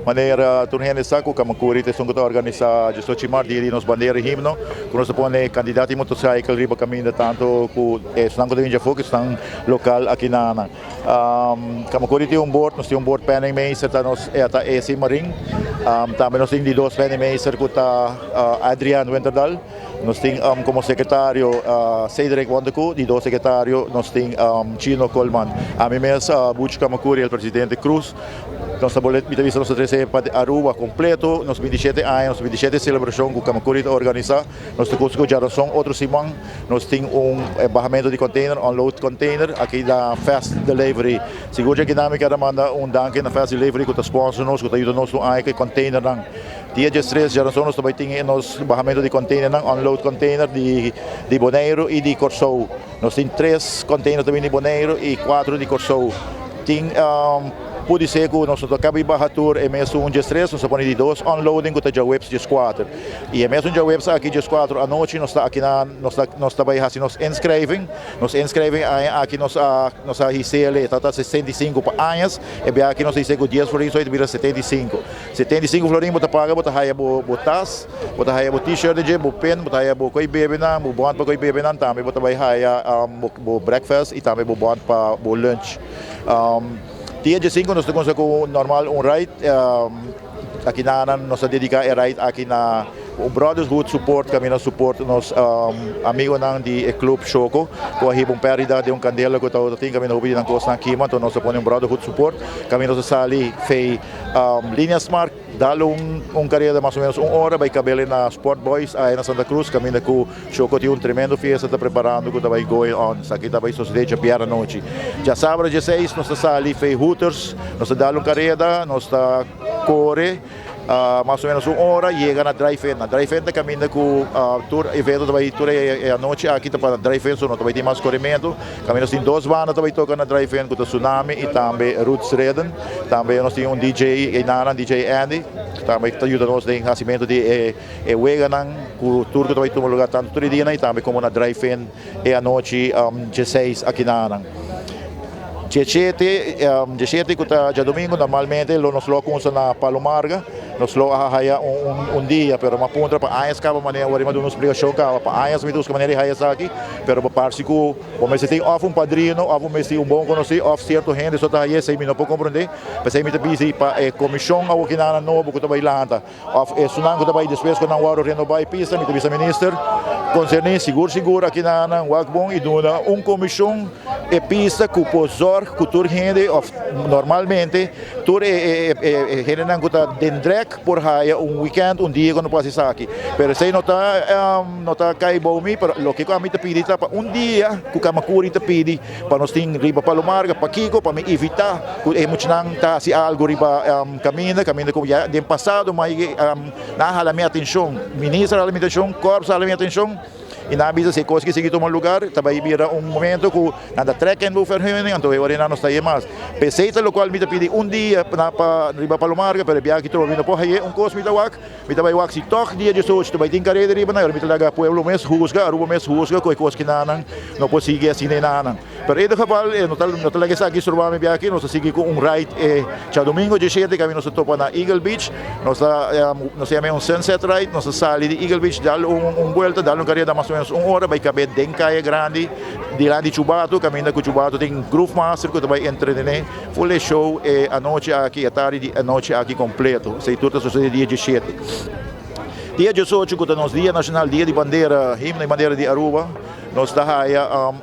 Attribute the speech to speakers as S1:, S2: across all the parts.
S1: maneira turhene saco kamakuri te sungto organiza justo chimar di nos bandeira himno quando se pone candidati motorcycle riba caminho tanto ku stanco de vinja foco stan local aqui na kamakuri tem board nós tem board planning meister tá nos eta esse maring também nós tem de dois planning meister ku tá Adrian Winterdal. Nós temos como secretário Cedric Wandeku, de dois secretários, nós temos Chino Coleman. A mim mesmo, Butch Kamakuri, o presidente Cruz. Nossa boleta de nós trazemos para Aruba completo, nos 27 anos, 27 celebração que o Kamakuri organiza. Nós temos que geração outro simão, nós temos barramento de container, unload container, aqui da Fast Delivery. Seguro que nós queremos mandar danke na Fast Delivery que o sponsor nos, que ajuda nos a que container não. Dia de stress geração nós também temos barramento de container, unload container de Bonaire e de Corso. Nós temos 3 containers também de Bonaire e 4 de Corso. Tem pode ser que nós acabamos de barrar é mesmo de stress, nós põe de 2 unloading que está webs de 4. E é mesmo de webs aqui de 4 à noite nós está aqui nós também fazemos nos inscrevem aqui nós ICL está 65 para anos e bem aqui nós ICL 10 florim só vira 75 florim bota paga bota raia botas bota raia bot t-shirt de bo pen bota raia bo coi bebe na bo bond para coi bebe na também bota vai raia bo breakfast e também bo bond para bo lunch. Dia de 5 nós temos normal ride aqui nós dedicamos a ride aqui na o Brotherhood Support, kami na support nos amigo nang di Club Choco, ko hibong perida de candela ko tao ting kami na hubid ng cost ng kima to nos ponemos Brotherhood Support, kami nos sali fei linha smart dalong carreira mais ou menos 1 hora vai cabelo na Sport Boys aí na Santa Cruz, kami na ko Choco tinha tremendo fiesta tá preparando que vai going on, aqui tá vai sociedade piara noite. Já sábado 16 nos sali fei Hooters, nos dalong carreira, nos tá corre mais ou menos 1 hora chega na drive-in. Na drive-in da caminha com tour evento também tour é a noite aqui tá para drive-in só não também tem mais corrimento. Caminho tem 2 bandas também toca na drive-in com o Tsunami e também Roots Reden. Também nós tem DJ Inaran, DJ Andy. Também está ajudando nós em nascimento de Weganan com o tour que também toma lugar tanto todo dia e também como na drive-in é a noite 16 aqui na Anan. 17 que já domingo normalmente nós colocamos na Palomarga nós haya dia pero mapunta para ayas ka maneira wari madun explicação ka para ayas me dos maneira ayas aqui pero para parsico como se tem off padrino off um bom conhecido off certo rende só tá aí sei me não pode compreender para sei me tá busy para comissão ao que na novo que tá bailando off sunang que tá depois que não waro renovar pista me tá vice-minister concernente seguro aqui na Wagbon e dona comissão e pista que posor que tur rende normalmente tur rende não que tá dendrek por haya weekend dia quando passa aqui pero sei não tá cai bomi pero lo que a mim te pedi para dia que Kamakuri te pedi para nós tem riba Palomarga para Kiko para me evitar que muito não tá se algo riba caminho como já de passado mas na hala minha atenção ministra hala minha atenção corpo hala minha atenção e na bisa se coisa que seguir tomar lugar também vira momento que nada trekken do verhuning então eu não está aí mais peceita local me pedi dia para riba Palomarga pero bia que vindo por aí coisa me vai wak se toque dia de hoje também tem carreira riba na me laga pueblo mes husga aruba mes husga coisa que não pode seguir assim nem nada pero ele geval não tá laga aqui surba me bia aqui nós seguir com ride já domingo 17 que nós topa na Eagle Beach nós chama sunset ride nós sali de Eagle Beach dá volta dá carreira mais 1 hora vai caber Dencaia grande de lá de Chubato, caminho com Chubato tem Groove Master que vai entretener full show a noite aqui a tarde a noite aqui completo sei tudo sucede dia 17 dia 18 que nós dia nacional dia de bandeira himno e bandeira de Aruba nós está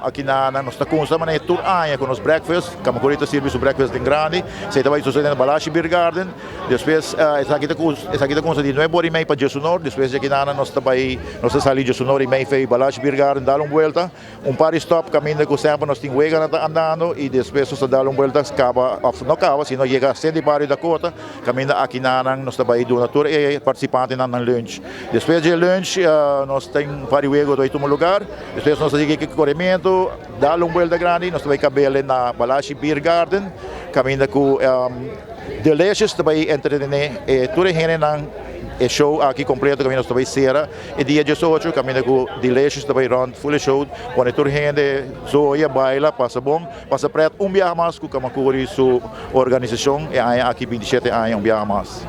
S1: aqui nós está com essa maneira tour com nos breakfast Kamakuri está serviço breakfast em grande sei também sucede na Balashi Beer Garden depois essa aqui está com de 9h30 para Jesunor depois aqui nós também nós saímos de Jesunor e meio foi Balashi Beer Garden dar volta par stop caminho com sempre nós tem Wega andando e depois nós dar volta não acaba se não chega a Sandy Barrio da Cota caminho aqui nós também do tour e participante na lunch depois de lunch nós tem para Wega do último lugar depois nós temos que corrimento, dar volta grande, nós também cabelo na Balashi Beer Garden, caminho com Delicious também entretener, tudo gente e show aqui completo que nós também será e dia 18 caminho com delicious também round full show quando toda gente zoia baila passa bom passa preto viagem mais com Kamakuri sua organização e aí aqui 27 anos viagem mais